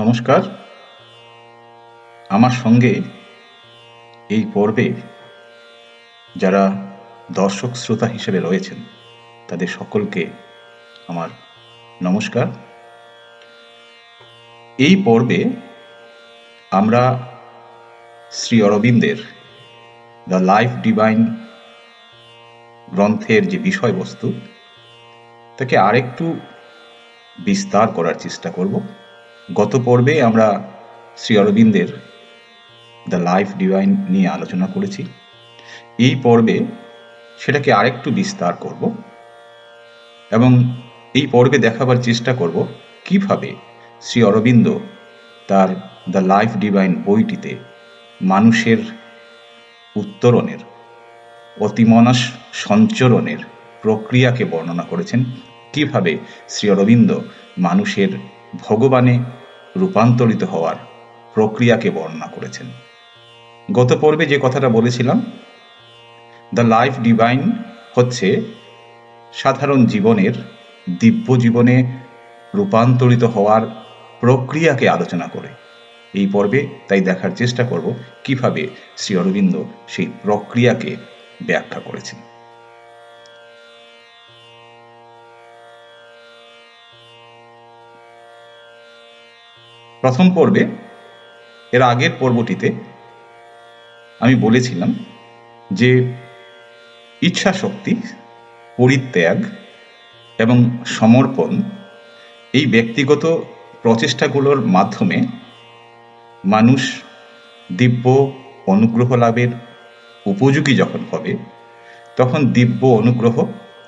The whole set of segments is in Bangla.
নমস্কার। আমার সঙ্গে এই পর্বে যারা দর্শক শ্রোতা হিসেবে রয়েছেন তাদের সকলকে আমার নমস্কার। এই পর্বে আমরা শ্রী অরবিন্দের দ্য লাইফ ডিভাইন গ্রন্থের যে বিষয়বস্তু তাকে আরেকটু বিস্তার করার চেষ্টা করব। গত পর্বে আমরা শ্রী অরবিন্দের দ্য লাইফ ডিভাইন নিয়ে আলোচনা করেছি। এই পর্বে সেটাকে আরেকটু বিস্তার করব এবং এই পর্বে দেখাবার চেষ্টা করব কিভাবে শ্রী অরবিন্দ তার দ্য লাইফ ডিভাইন বইটিতে মানুষের উত্তরণের, অতিমনস সঞ্চরণের প্রক্রিয়াকে বর্ণনা করেছেন, কিভাবে শ্রী অরবিন্দ মানুষের ভগবানে রূপান্তরিত হওয়ার প্রক্রিয়াকে বর্ণনা করেছেন। গত পর্বে যে কথাটা বলেছিলাম, দ্য লাইফ ডিভাইন হচ্ছে সাধারণ জীবনের দিব্য জীবনে রূপান্তরিত হওয়ার প্রক্রিয়াকে আলোচনা করে। এই পর্বে তাই দেখার চেষ্টা করব কিভাবে শ্রী অরবিন্দ সেই প্রক্রিয়াকে ব্যাখ্যা করেছেন। প্রথম পর্বে, এর আগের পর্বটিতে আমি বলেছিলাম যে ইচ্ছা শক্তি, পরিত্যাগ এবং সমর্পণ এই ব্যক্তিগত প্রচেষ্টাগুলোর মাধ্যমে মানুষ দিব্য অনুগ্রহ লাভের উপযোগী যখন হবে, তখন দিব্য অনুগ্রহ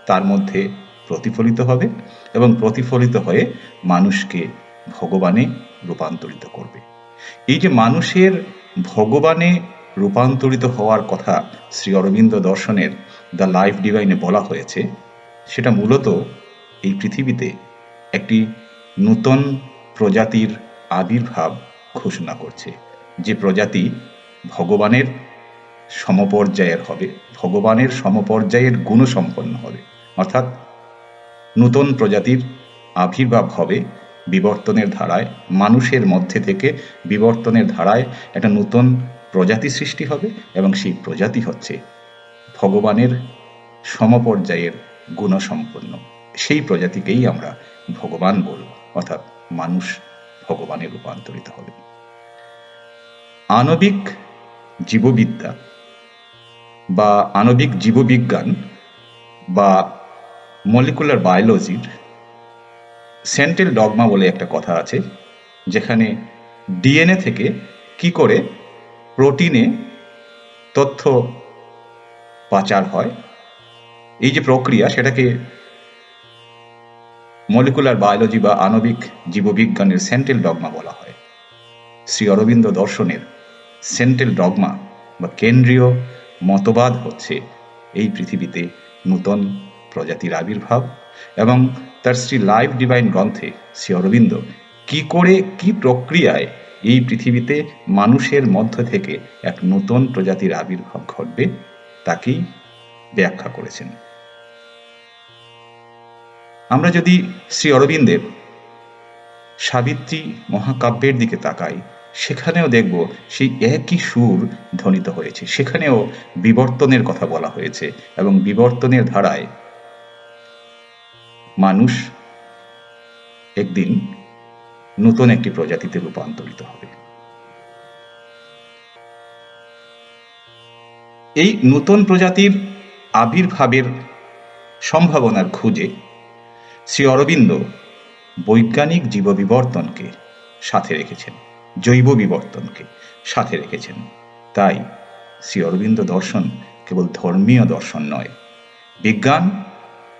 তার মধ্যে প্রতিফলিত হবে এবং প্রতিফলিত হয়ে মানুষকে ভগবানে রূপান্তরিত করবে। এই যে মানুষের ভগবানে রূপান্তরিত হওয়ার কথা শ্রী অরবিন্দ দর্শনের দ্য লাইফ ডিভাইনে বলা হয়েছে, সেটা মূলত এই পৃথিবীতে একটি নূতন প্রজাতির আবির্ভাব ঘোষণা করছে, যে প্রজাতি ভগবানের সমপর্যায়ের হবে, ভগবানের সমপর্যায়ের গুণসম্পন্ন হবে। অর্থাৎ নূতন প্রজাতির আবির্ভাব হবে বিবর্তনের ধারায়, মানুষের মধ্যে থেকে বিবর্তনের ধারায় একটা নূতন প্রজাতি সৃষ্টি হবে এবং সেই প্রজাতি হচ্ছে ভগবানের সমপর্যায়ের গুণসম্পন্ন। সেই প্রজাতিকেই আমরা ভগবান বলব, অর্থাৎ মানুষ ভগবানে রূপান্তরিত হবে। আণবিক জীববিদ্যা বা আণবিক জীববিজ্ঞান বা মলিকুলার বায়োলজির সেন্ট্রাল ডগমা বলে একটা কথা আছে, যেখানে ডিএনএ থেকে কি করে প্রোটিনে তথ্য পাচার হয়, এই যে প্রক্রিয়া, সেটাকে মলিকুলার বায়োলজি বা আণবিক জীববিজ্ঞানের সেন্ট্রাল ডগমা বলা হয়। শ্রী অরবিন্দ দর্শনের সেন্ট্রাল ডগমা বা কেন্দ্রীয় মতবাদ হচ্ছে এই পৃথিবীতে নূতন প্রজাতির আবির্ভাব, এবং তার শ্রী লাইফ ডিভাইন গ্রন্থে শ্রী অরবিন্দ কি করে, কি প্রক্রিয়ায় এই পৃথিবীতে মানুষের মধ্য থেকে এক নূতন প্রজাতির আবির্ভাব ঘটবে তাকেই ব্যাখ্যা করেছেন। আমরা যদি শ্রী অরবিন্দের সাবিত্রী মহাকাব্যের দিকে তাকাই, সেখানেও দেখব সেই একই সুর ধ্বনিত হয়েছে। সেখানেও বিবর্তনের কথা বলা হয়েছে এবং বিবর্তনের ধারায় মানুষ একদিন নতুন একটি প্রজাতিতে রূপান্তরিত হবে। এই নতুন প্রজাতির আবির্ভাবের সম্ভাবনার খুঁজে শ্রী অরবিন্দ বৈজ্ঞানিক জীব বিবর্তনকে সাথে রেখেছেন, জৈব বিবর্তনকে সাথে রেখেছেন। তাই শ্রী অরবিন্দ দর্শন কেবল ধর্মীয় দর্শন নয়, বিজ্ঞান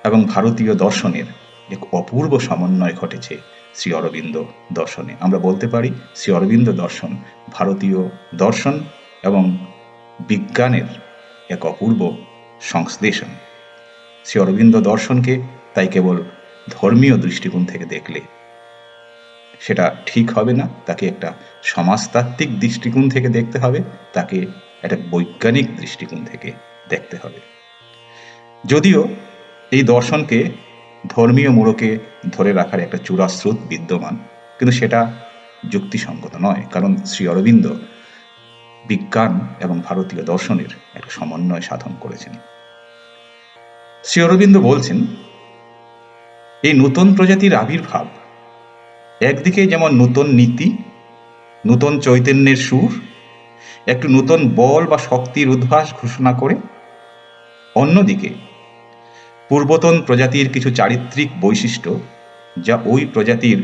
এবং ভারতীয় দর্শনের এক অপূর্ব সমন্বয় ঘটেছে শ্রী অরবিন্দ দর্শনে। আমরা বলতে পারি শ্রী অরবিন্দ দর্শন ভারতীয় দর্শন এবং বিজ্ঞানের এক অপূর্ব সংশ্লেষণ। শ্রী অরবিন্দ দর্শনকে তাই কেবল ধর্মীয় দৃষ্টিকোণ থেকে দেখলে সেটা ঠিক হবে না, তাকে একটা সমাজতাত্ত্বিক দৃষ্টিকোণ থেকে দেখতে হবে, তাকে একটা বৈজ্ঞানিক দৃষ্টিকোণ থেকে দেখতে হবে। যদিও এই দর্শনকে ধর্মীয় মোড়কে ধরে রাখার একটা চূড়াস্রোত বিদ্যমান, কিন্তু সেটা যুক্তিসঙ্গত নয়, কারণ শ্রী অরবিন্দ বিজ্ঞান এবং ভারতীয় দর্শনের একটা সমন্বয় সাধন করেছেন। শ্রী অরবিন্দ বলছেন, এই নূতন প্রজাতির আবির্ভাব একদিকে যেমন নূতন নীতি, নূতন চৈতন্যের সুর, একটু নূতন বল বা শক্তির উদ্ভাস ঘোষণা করে, অন্যদিকে পূর্বতন প্রজাতির কিছু চারিত্রিক বৈশিষ্ট্য যা ওই প্রজাতির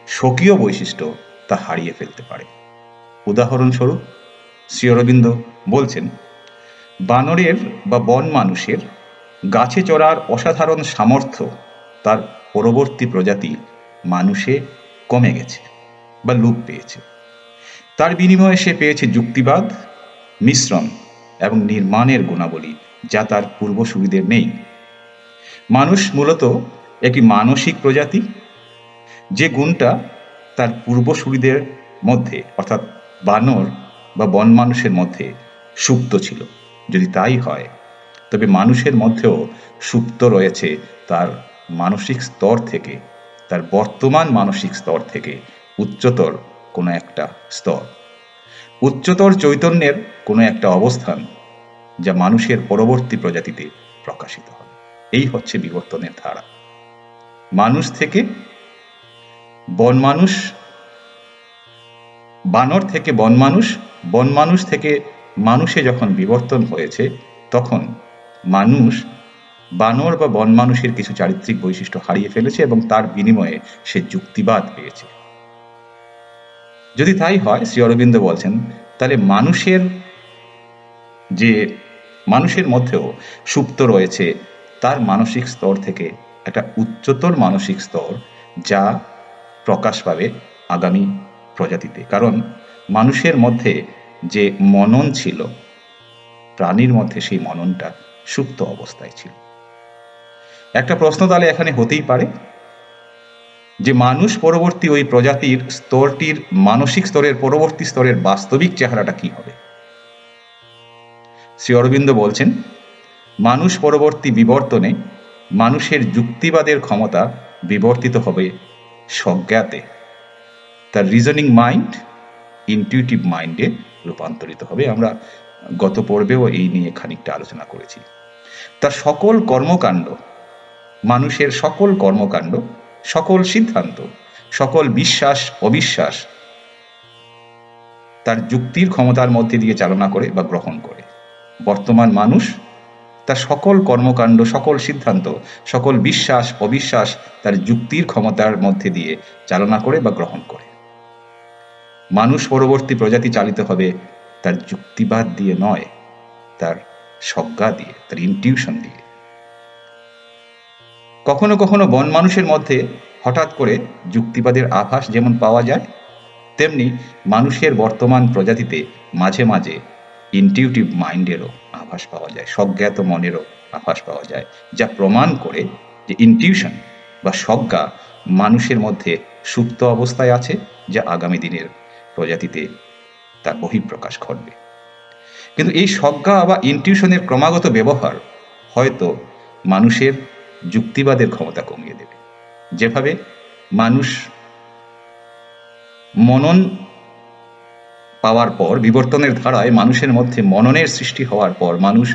স্বকীয় বৈশিষ্ট্য তা হারিয়ে ফেলতে পারে। উদাহরণস্বরূপ শ্রী অরবিন্দ বলছেন, বানরের বা বন মানুষের গাছে চড়ার অসাধারণ সামর্থ্য তার পরবর্তী প্রজাতি মানুষে কমে গেছে বা লোপ পেয়েছে। তার বিনিময়ে সে পেয়েছে যুক্তিবাদ, মিশ্রণ এবং নির্মাণের গুণাবলী, যা তার পূর্বসূরিদের নেই। মানুষ মূলত একটি মানসিক প্রজাতি, যে গুণটা তার পূর্বসূরিদের মধ্যে অর্থাৎ বানর বা বন মানুষের মধ্যে সুপ্ত ছিল। যদি তাই হয়, তবে মানুষের মধ্যেও সুপ্ত রয়েছে তার মানসিক স্তর থেকে, তার বর্তমান মানসিক স্তর থেকে উচ্চতর কোনো একটা স্তর, উচ্চতর চৈতন্যের কোনো একটা অবস্থান, যা মানুষের পরবর্তী প্রজাতিতে প্রকাশিত হবে। এই হচ্ছে বিবর্তনের ধারা। মানুষ থেকে বন মানুষ, বানর থেকে বন মানুষ, বন মানুষ থেকে মানুষে যখন বিবর্তন হয়েছে, তখন মানুষ বানর বা বন মানুষের কিছু চারিত্রিক বৈশিষ্ট্য হারিয়ে ফেলেছে এবং তার বিনিময়ে সে যুক্তিবাদ পেয়েছে। যদি তাই হয়, শ্রী অরবিন্দ বলছেন, তাহলে মানুষের মধ্যেও সুপ্ত রয়েছে তার মানসিক স্তর থেকে একটা উচ্চতর মানসিক স্তর, যা প্রকাশ পাবে আগামী প্রজাতিতে। কারণ মানুষের মধ্যে যে মনন ছিল, প্রাণীর মধ্যে সেই মননটা সুপ্ত অবস্থায় ছিল। একটা প্রশ্ন তাহলে এখানে হতেই পারে যে মানুষ পরবর্তী ওই প্রজাতির স্তরটির মানসিক স্তরের পরবর্তী স্তরের বাস্তবিক চেহারাটা কি হবে? শ্রী অরবিন্দ বলছেন, মানুষ পরবর্তী বিবর্তনে মানুষের যুক্তিবাদের ক্ষমতা বিবর্তিত হবে স্বজ্ঞাতে, তার রিজনিং মাইন্ড ইনটিউটিভ মাইন্ডে রূপান্তরিত হবে। আমরা গত পর্বেও এই নিয়ে খানিকটা আলোচনা করেছি। তার সকল কর্মকাণ্ড, মানুষের সকল কর্মকাণ্ড, সকল সিদ্ধান্ত, সকল বিশ্বাস অবিশ্বাস তার যুক্তির ক্ষমতার মধ্যে দিয়ে চালনা করে বা গ্রহণ করে। বর্তমান মানুষ তার সকল কর্মকাণ্ড, সকল সিদ্ধান্ত, সকল বিশ্বাস অবিশ্বাস তার যুক্তির ক্ষমতার মধ্যে দিয়ে চালনা করে বা গ্রহণ করে। মানুষ পরবর্তী প্রজাতি চালিত হবে তার যুক্তিবাদ দিয়ে নয়, তার স্বজ্ঞা দিয়ে, তার ইনটিউশন দিয়ে। কখনো কখনো বন মানুষের মধ্যে হঠাৎ করে যুক্তিবাদের আভাস যেমন পাওয়া যায়, তেমনি মানুষের বর্তমান প্রজাতিতে মাঝে মাঝে ইনটিউটিভ মাইন্ডেরও আভাস পাওয়া যায়, স্বজ্ঞাত মনেরও আভাস পাওয়া যায়, যা প্রমাণ করে যে ইনটিউশন বা স্বজ্ঞা মানুষের মধ্যে সুপ্ত অবস্থায় আছে, যা আগামী দিনের প্রজাতিতে তার বহিঃপ্রকাশ ঘটবে। কিন্তু এই স্বজ্ঞা বা ইনটিউশনের ক্রমাগত ব্যবহার হয়তো মানুষের যুক্তিবাদের ক্ষমতা কমিয়ে দেবে। যেভাবে মানুষ মনন পাওয়ার পর, বিবর্তনের ধারায় মানুষের মধ্যে মননের সৃষ্টি হওয়ার পর মানুষ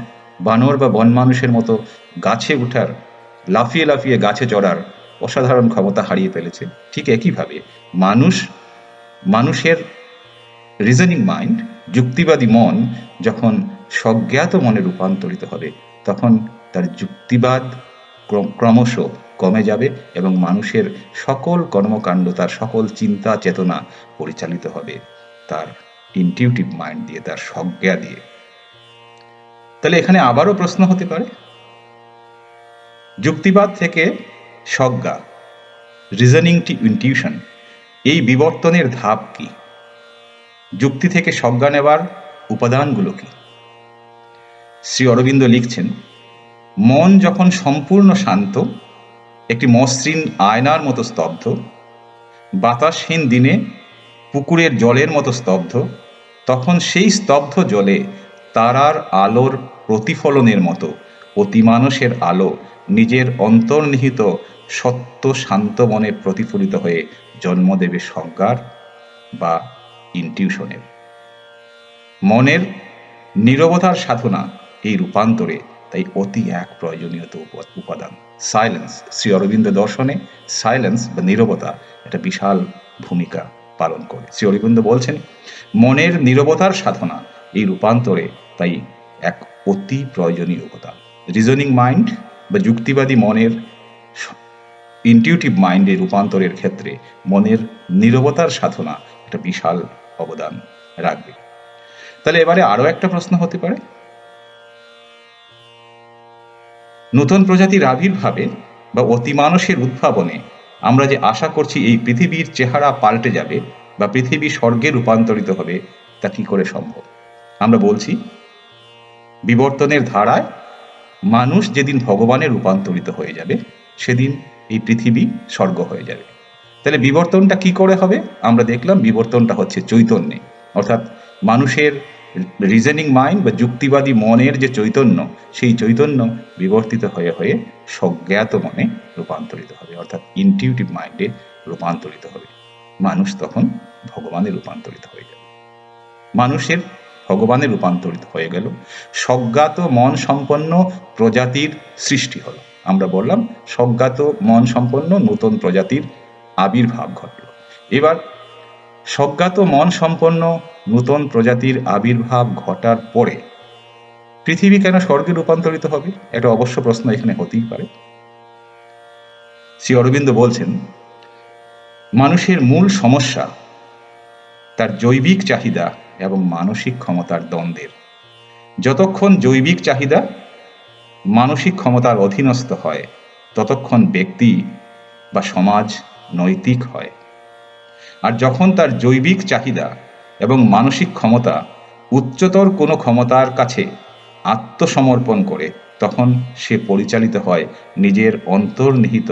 বানর বা বন মানুষের মতো গাছে উঠার, লাফিয়ে লাফিয়ে গাছে চড়ার অসাধারণ ক্ষমতা হারিয়ে ফেলেছে, ঠিক একইভাবে মানুষের রিজনিং মাইন্ড, যুক্তিবাদী মন যখন স্বজ্ঞাত মনে রূপান্তরিত হবে, তখন তার যুক্তিবাদ ক্রমশ কমে যাবে এবং মানুষের সকল কর্মকাণ্ড, তার সকল চিন্তা চেতনা পরিচালিত হবে তার ইনটিউটিভ মাইন্ড দিয়ে, তার স্বজ্ঞা দিয়ে। তাহলে এখানে আবারও প্রশ্ন হতে পারে, যুক্তিবাদ থেকে স্বজ্ঞা, রিজনিং টু ইনটিউশন, এই বিবর্তনের ধাপ কি? যুক্তি থেকে স্বজ্ঞা নেবার উপাদানগুলো কি? শ্রী অরবিন্দ লিখছেন, মন যখন সম্পূর্ণ শান্ত, একটি মসৃণ আয়নার মতো স্তব্ধ, বাতাসহীন দিনে পুকুরের জলের মতো স্তব্ধ, তখন সেই স্তব্ধ জলে তারার আলোর প্রতিফলনের মতো অতিমানসের আলো নিজের অন্তর্নিহিত সত্য শান্ত মনে প্রতিফলিত হয়ে জন্ম দেবে স্বজ্ঞার, বা ইনটিউশনের। মনের নীরবতার সাধনা এই রূপান্তরে তাই অতি এক প্রয়োজনীয় উপাদান। সাইলেন্স, শ্রী অরবিন্দ দর্শনে সাইলেন্স বা নীরবতা একটা বিশাল ভূমিকা পালন করে। শ্রী অরবিন্দ বলছেন, মনের নীরবতার সাধনা এই রূপান্তরে তাই এক অতি প্রয়োজনীয় উপাদান। রিজনিং মাইন্ড বা যুক্তিবাদী মনের ইনটিউটিভ মাইন্ডে রূপান্তরের ক্ষেত্রে মনের নীরবতার সাধনা একটা বিশাল অবদান রাখবে। তাহলে এবারে আরো একটা প্রশ্ন হতে পারে, নতুন প্রজাতির আবির্ভাবে বা অতিমানসের উদ্ভাবনে আমরা যে আশা করছি এই পৃথিবীর চেহারা পাল্টে যাবে বা পৃথিবী স্বর্গে রূপান্তরিত হবে, তা কি করে সম্ভব? আমরা বলছি, বিবর্তনের ধারায় মানুষ যেদিন ভগবানে রূপান্তরিত হয়ে যাবে সেদিন এই পৃথিবী স্বর্গ হয়ে যাবে। তাহলে বিবর্তনটা কি করে হবে? আমরা দেখলাম বিবর্তনটা হচ্ছে চৈতন্যে, অর্থাৎ মানুষের রিজনিং মাইন্ড বা যুক্তিবাদী মনের যে চৈতন্য, সেই চৈতন্য বিবর্তিত হয়ে হয়ে স্বজ্ঞাত মনে রূপান্তরিত হবে, অর্থাৎ ইনটিউটিভ মাইন্ডে রূপান্তরিত হবে। মানুষ তখন ভগবানে রূপান্তরিত হয়ে যাবে। মানুষের ভগবানে রূপান্তরিত হয়ে গেল, স্বজ্ঞাত মন সম্পন্ন প্রজাতির সৃষ্টি হলো। আমরা বললাম স্বজ্ঞাত মন সম্পন্ন নতুন প্রজাতির আবির্ভাব ঘটল। এবার স্বজ্ঞাত মন সম্পন্ন নতুন প্রজাতির আবির্ভাব ঘটার পরে পৃথিবী কেন স্বর্গে রূপান্তরিত হবে? একটা অবশ্য প্রশ্ন এখানে হতেই পারে। শ্রী অরবিন্দ বলছেন, মানুষের মূল সমস্যা তার জৈবিক চাহিদা এবং মানসিক ক্ষমতার দ্বন্দ্বের। যতক্ষণ জৈবিক চাহিদা মানসিক ক্ষমতার অধীনস্থ হয় ততক্ষণ ব্যক্তি বা সমাজ নৈতিক হয়। আর যখন তার জৈবিক চাহিদা এবং মানসিক ক্ষমতা উচ্চতর কোনো ক্ষমতার কাছে আত্মসমর্পণ করে, তখন সে পরিচালিত হয় নিজের অন্তর্নিহিত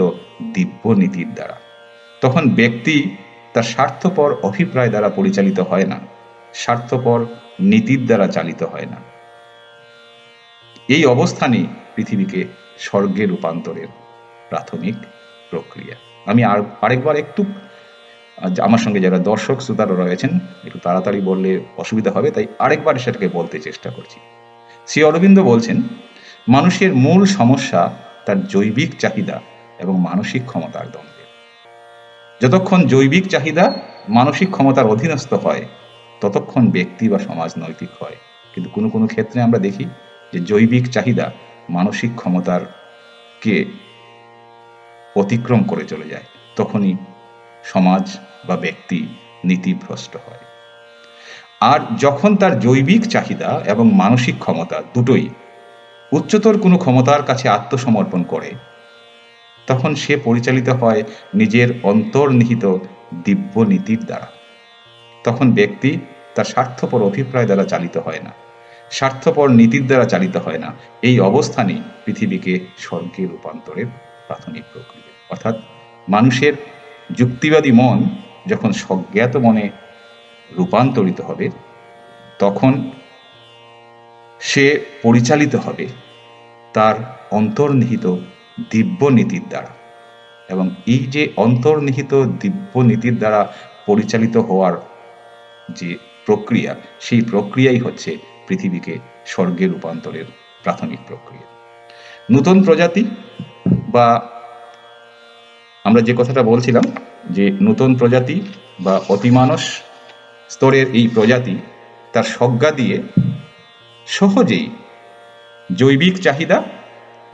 দিব্য নীতির দ্বারা। তখন ব্যক্তি তার স্বার্থপর অভিপ্রায় দ্বারা পরিচালিত হয় না, স্বার্থপর নীতির দ্বারা চালিত হয় না। এই অবস্থানই পৃথিবীকে স্বর্গে রূপান্তরের প্রাথমিক প্রক্রিয়া। আমি আরেকবার একটু, আমার সঙ্গে যারা দর্শক শ্রোতারা রয়েছেন একটু তাড়াতাড়ি বললে অসুবিধা হবে, তাই আরেকবার সেটাকে বলতে চেষ্টা করছি। শ্রী অরবিন্দ বলছেন, মানুষের মূল সমস্যা তার জৈবিক চাহিদা এবং মানসিক ক্ষমতার দ্বন্দ্বে। যতক্ষণ জৈবিক চাহিদা মানসিক ক্ষমতার অধীনস্থ হয় ততক্ষণ ব্যক্তি বা সমাজ নৈতিক হয়। কিন্তু কোনো কোনো ক্ষেত্রে আমরা দেখি যে জৈবিক চাহিদা মানসিক ক্ষমতার কে অতিক্রম করে চলে যায়, তখনই সমাজ বা ব্যক্তি নীতিভ্রষ্ট হয়। আর যখন তার জৈবিক চাহিদা এবং মানসিক ক্ষমতা দুটোই উচ্চতর কোনো ক্ষমতার কাছে আত্মসমর্পণ করে, তখন সে পরিচালিত হয় নিজের অন্তর্নিহিত দিব্য নীতির দ্বারা। তখন ব্যক্তি তার স্বার্থপর অভিপ্রায় দ্বারা চালিত হয় না, স্বার্থপর নীতির দ্বারা চালিত হয় না। এই অবস্থানেই পৃথিবীকে স্বর্গে রূপান্তরের প্রাথমিক প্রক্রিয়া। অর্থাৎ মানুষের যুক্তিবাদী মন যখন স্বজ্ঞাত মনে রূপান্তরিত হবে, তখন সে পরিচালিত হবে তার অন্তর্নিহিত দিব্য নীতির দ্বারা। এবং এই যে অন্তর্নিহিত দিব্য নীতির দ্বারা পরিচালিত হওয়ার যে প্রক্রিয়া, সেই প্রক্রিয়াই হচ্ছে পৃথিবীকে স্বর্গে রূপান্তরের প্রাথমিক প্রক্রিয়া। নতুন প্রজাতি বা আমরা যে কথাটা বলছিলাম যে নতুন প্রজাতি বা অতিমানস স্তরের এই প্রজাতি তার স্বজ্ঞা দিয়ে সহজেই জৈবিক চাহিদা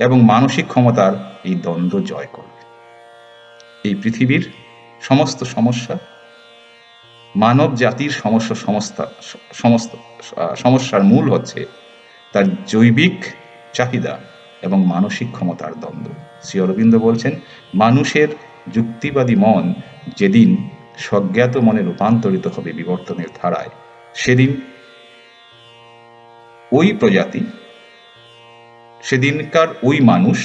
এবং মানসিক ক্ষমতার এই দ্বন্দ্ব জয় করবে। এই পৃথিবীর সমস্ত সমস্যা, মানব জাতির সমস্যার মূল হচ্ছে তার জৈবিক চাহিদা এবং মানসিক ক্ষমতার দ্বন্দ্ব। শ্রী অরবিন্দ বলছেন, মানুষের যুক্তিবাদী মন যেদিন স্বজ্ঞাত মনে রূপান্তরিত হবে বিবর্তনের ধারায়, সেদিন ওই প্রজাতি, সেদিনকার ওই মানুষ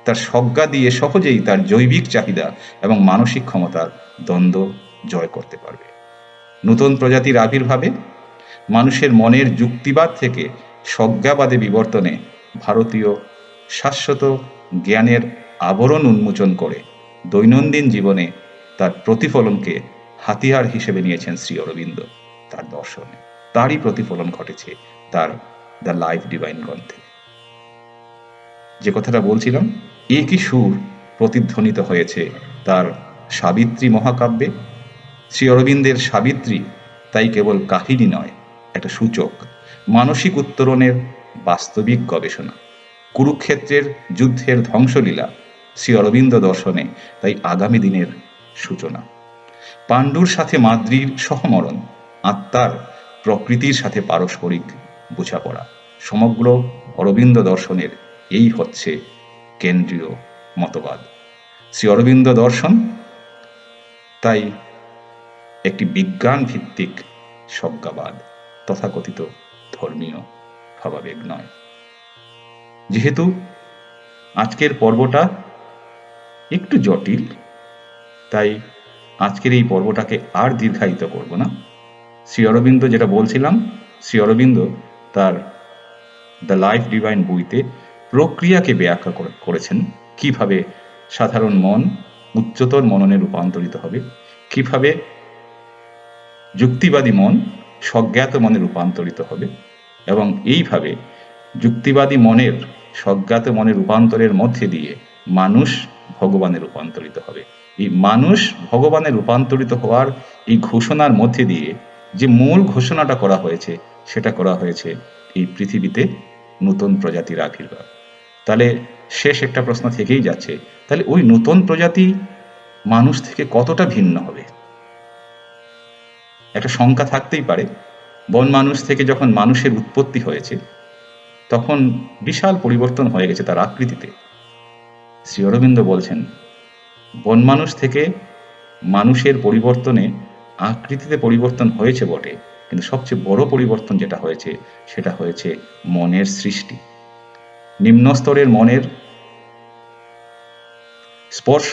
তার স্বজ্ঞা দিয়ে সহজেই তার জৈবিক চাহিদা এবং মানসিক ক্ষমতার দ্বন্দ্ব জয় করতে পারবে। নতুন প্রজাতির আবির্ভাবে মানুষের মনের যুক্তিবাদ থেকে স্বজ্ঞাবাদে বিবর্তনে ভারতীয় শাশ্বত জ্ঞানের আবরণ উন্মোচন করে দৈনন্দিন জীবনে তার প্রতিফলনকে হাতিয়ার হিসেবে নিয়েছেন শ্রী অরবিন্দ তার দর্শনে। তারই প্রতিফলন ঘটেছে তার দ্য লাইফ ডিভাইন গ্রন্থে। যে কথাটা বলছিলাম, একই সুর প্রতিধ্বনিত হয়েছে তার সাবিত্রী মহাকাব্যে। শ্রী অরবিন্দের সাবিত্রী তাই কেবল কাহিনী নয়, একটা সূচক, মানসিক উত্তরণের বাস্তবিক গবেষণা। কুরুক্ষেত্রের যুদ্ধের ধ্বংসলীলা শ্রী অরবিন্দ দর্শনে তাই আগামী দিনের সূচনা। পাণ্ডুর সাথে মাদ্রির সহমরণ, আত্মার প্রকৃতির সাথে পারস্পরিক বোঝাপড়া, সমগ্র অরবিন্দ দর্শনের এই হচ্ছে কেন্দ্রীয় মতবাদ। শ্রী অরবিন্দ দর্শন তাই একটি বিজ্ঞান ভিত্তিক সজ্ঞাবাদ, তথাকথিত ধর্মীয় ভাবাবেগ নয়। যেহেতু আজকের পর্বটা একটু জটিল, তাই আজকের এই পর্বটাকে আর দীর্ঘায়িত করব না। শ্রী অরবিন্দ যেটা বলছিলাম, শ্রী অরবিন্দ তার দ্য লাইফ ডিভাইন বইতে প্রক্রিয়াকে ব্যাখ্যা করেছেন, কিভাবে সাধারণ মন উচ্চতর মননে রূপান্তরিত হবে, কিভাবে যুক্তিবাদী মন স্বজ্ঞাত মনে রূপান্তরিত হবে, এবং এইভাবে যুক্তিবাদী মনের স্বজ্ঞাত মনের রূপান্তরের মধ্যে দিয়ে মানুষ ভগবানে রূপান্তরিত হবে। এই মানুষ ভগবানে রূপান্তরিত হওয়ার এই ঘোষণার মধ্যে দিয়ে যে মূল ঘোষণাটা করা হয়েছে, সেটা করা হয়েছে এই পৃথিবীতে নতুন প্রজাতির আবির্ভাব। তাহলে শেষ একটা প্রশ্ন থেকেই যাচ্ছে, তাহলে ওই নতুন প্রজাতি মানুষ থেকে কতটা ভিন্ন হবে? একটা শঙ্কা থাকতেই পারে। বন মানুষ থেকে যখন মানুষের উৎপত্তি হয়েছে, তখন বিশাল পরিবর্তন হয়ে গেছে তার আকৃতিতে। শ্রী অরবিন্দ বলছেন, বন মানুষ থেকে মানুষের পরিবর্তনে আকৃতিতে পরিবর্তন হয়েছে বটে, কিন্তু সবচেয়ে বড় পরিবর্তন যেটা হয়েছে সেটা হয়েছে মনের সৃষ্টি। নিম্ন স্তরের মনের স্পর্শ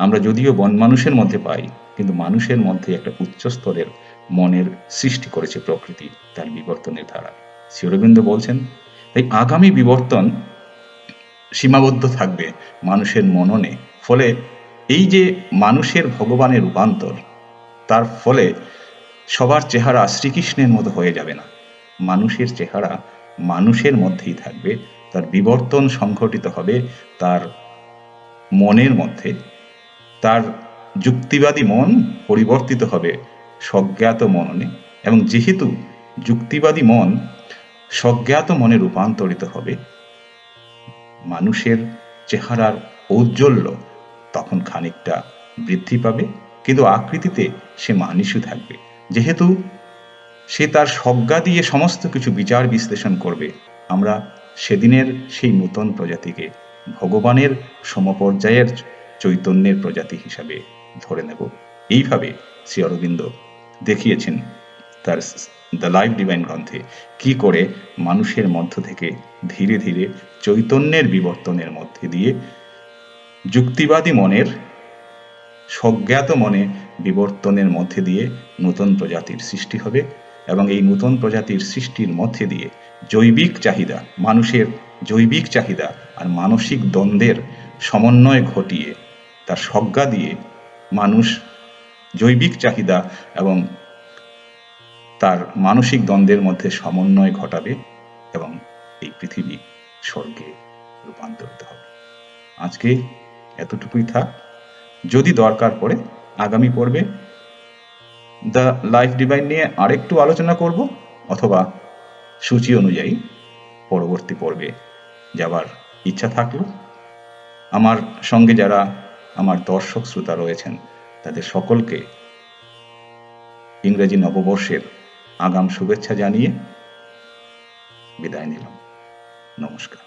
আমরা যদিও বন মানুষের মধ্যে পাই, কিন্তু মানুষের মধ্যে একটা উচ্চ স্তরের মনের সৃষ্টি করেছে প্রকৃতি তার বিবর্তনের ধারা। শ্রী অরবিন্দ বলছেন, তাই আগামী বিবর্তন সীমাবদ্ধ থাকবে মানুষের মননে। ফলে এই যে মানুষের ভগবানের রূপান্তর, তার ফলে সবার চেহারা শ্রীকৃষ্ণের মতো হয়ে যাবে না। মানুষের চেহারা মানুষের মধ্যেই থাকবে, তার বিবর্তন সংঘটিত হবে তার মনের মধ্যে। তার যুক্তিবাদী মন পরিবর্তিত হবে স্বজ্ঞাত মননে, এবং যেহেতু যুক্তিবাদী মন স্বজ্ঞাত মনে রূপান্তরিত হবে, মানুষের চেহারার ঔজ্জ্বল্য তখন খানিকটা বৃদ্ধি পাবে, কিন্তু আকৃতিতে সে মানুষই থাকবে। যেহেতু সে তার সজ্ঞা দিয়ে সমস্ত কিছু বিচার বিশ্লেষণ করবে, আমরা সেদিনের সেই নূতন প্রজাতিকে ভগবানের সমপর্যায়ের চৈতন্যের প্রজাতি হিসাবে ধরে নেব। এইভাবে শ্রী অরবিন্দ দেখিয়েছেন তার দ্য লাইফ ডিভাইন গ্রন্থে কি করে মানুষের মধ্য থেকে ধীরে ধীরে চৈতন্যের বিবর্তনের মধ্যে দিয়ে যুক্তিবাদী মনের স্বজ্ঞাত মনে বিবর্তনের মধ্যে দিয়ে নতুন প্রজাতির সৃষ্টি হবে, এবং এই নতুন প্রজাতির সৃষ্টির মধ্যে দিয়ে জৈবিক চাহিদা, মানুষের জৈবিক চাহিদা আর মানসিক দ্বন্দ্বের সমন্বয় ঘটিয়ে তার স্বজ্ঞা দিয়ে মানুষ জৈবিক চাহিদা এবং তার মানসিক দ্বন্দ্বের মধ্যে সমন্বয় ঘটাবে, এবং এই পৃথিবী স্বর্গে রূপান্তরিত হবে। আজকে এতটুকুই থাক। যদি দরকার পড়ে আগামী পর্বে দ্য লাইফ ডিভাইন নিয়ে আরেকটু আলোচনা করব, অথবা সূচি অনুযায়ী পরবর্তী পর্বে যাবার ইচ্ছা থাকলো। আমার সঙ্গে যারা আমার দর্শক শ্রোতা রয়েছেন, তাদের সকলকে ইংরেজি নববর্ষের আগাম শুভেচ্ছা জানিয়ে বিদায় নিলাম। নমস্কার।